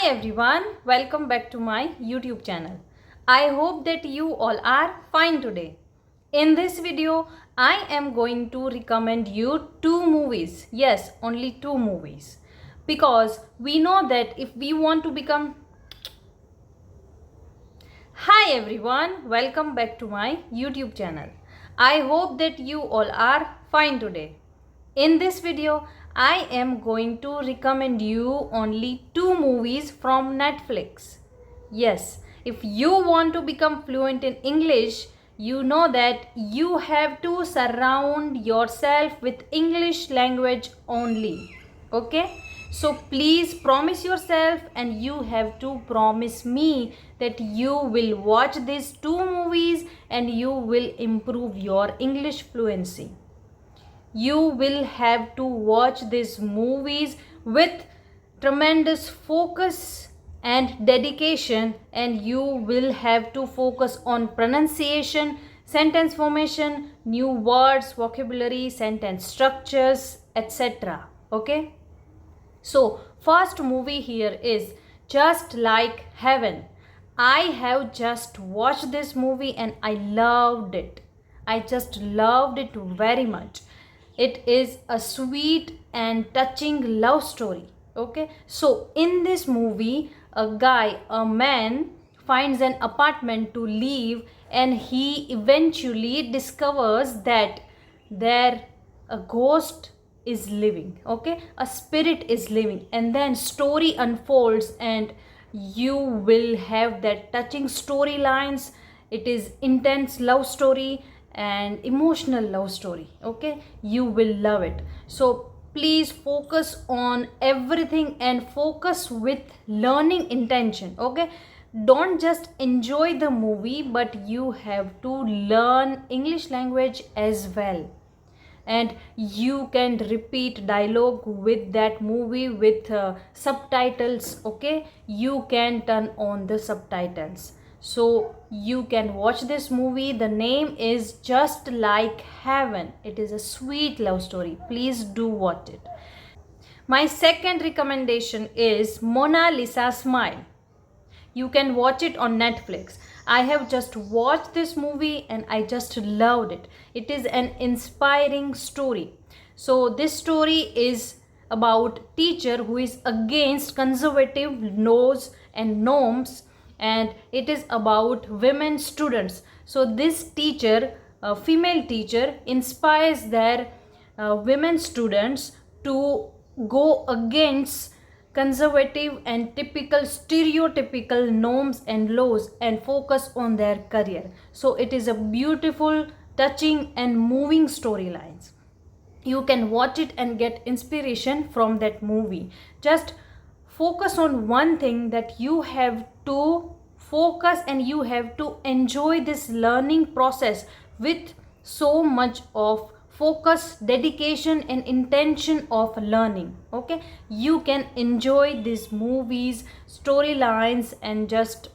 everyone, welcome back to my YouTube channel. I hope that you all are fine today. In this video, I am going to recommend you two movies. Yes, only two movies. Because we know that if we want to become... Hi everyone, welcome back to my YouTube channel. I hope that you all are fine today. In this video, I am going to recommend you only two movies from Netflix. Yes, if you want to become fluent in English, you know that you have to surround yourself with English language only. Okay? So please promise yourself and you have to promise me that you will watch these two movies and you will improve your English fluency. You will have to watch these movies with tremendous focus and dedication, and you will have to focus on pronunciation, sentence formation, new words, vocabulary, sentence structures, etc. Okay? So, first movie here is Just Like Heaven. I have just watched this movie and I loved it. I just loved it very much. It is a sweet and touching love story. Okay, so in this movie, a man finds an apartment to live, and he eventually discovers that there a ghost is living. Okay, a spirit is living, and then story unfolds and you will have that touching storylines. It is intense love story and emotional love story. Okay, you will love it. So please focus on everything and focus with learning intention. Okay, don't just enjoy the movie, but you have to learn English language as well, and you can repeat dialogue with that movie with subtitles. Okay, you can turn on the subtitles so you can watch this movie. The name is Just Like Heaven. It is a sweet love story. Please do watch it. My second recommendation is Mona Lisa Smile. You can watch it on Netflix. I have just watched this movie and I just loved it. It is an inspiring story. So this story is about teacher who is against conservative laws and norms, and it is about women students. So this teacher, a female teacher, inspires their women students to go against conservative and typical stereotypical norms and laws and focus on their career. So it is a beautiful, touching and moving storylines. You can watch it and get inspiration from that movie. Just focus on one thing, that you have to focus and you have to enjoy this learning process with so much of focus, dedication and intention of learning. Okay, you can enjoy these movies storylines and just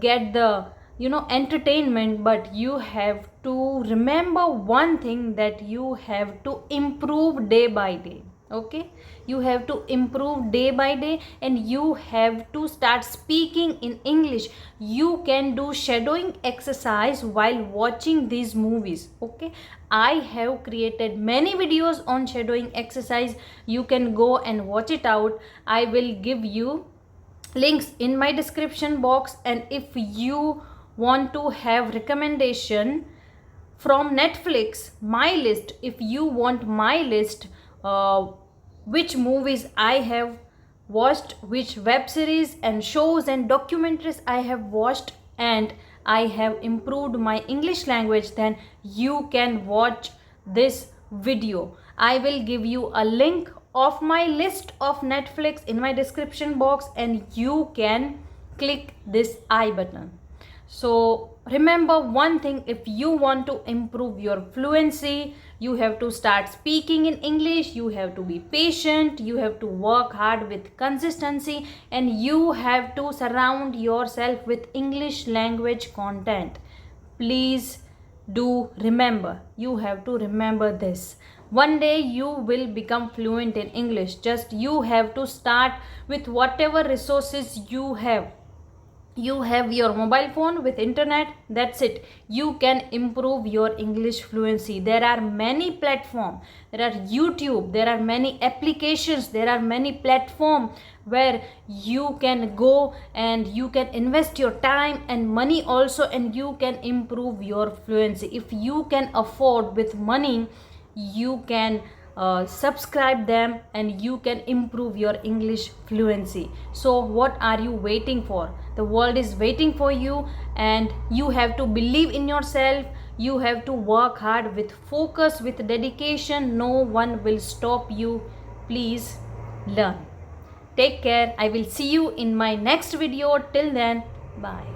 get the entertainment, but you have to remember one thing, that you have to improve day by day. Okay, you have to improve day by day and you have to start speaking in English. You can do shadowing exercise while watching these movies. Okay, I have created many videos on shadowing exercise. You can go and watch it out. I will give you links in my description box, and if you want to have recommendation from Netflix, my list, if you want my list, which movies I have watched, which web series and shows and documentaries I have watched, and I have improved my English language, then you can watch this video. I will give you a link of my list of Netflix in my description box and you can click this I button. So remember one thing, if you want to improve your fluency, you have to start speaking in English, you have to be patient, you have to work hard with consistency, and you have to surround yourself with English language content. Please do remember. You have to remember this. One day you will become fluent in English. Just you have to start with whatever resources you have. You have your mobile phone with internet, that's it. You can improve your English fluency. There are many platforms, there are YouTube, there are many applications, there are many platforms where you can go and you can invest your time and money also, and you can improve your fluency. If you can afford with money, you can subscribe them and you can improve your English fluency. So what are you waiting for? The world is waiting for you, and you have to believe in yourself. You have to work hard with focus, with dedication. No one will stop you. Please learn. Take care. I will see you in my next video. Till then, bye.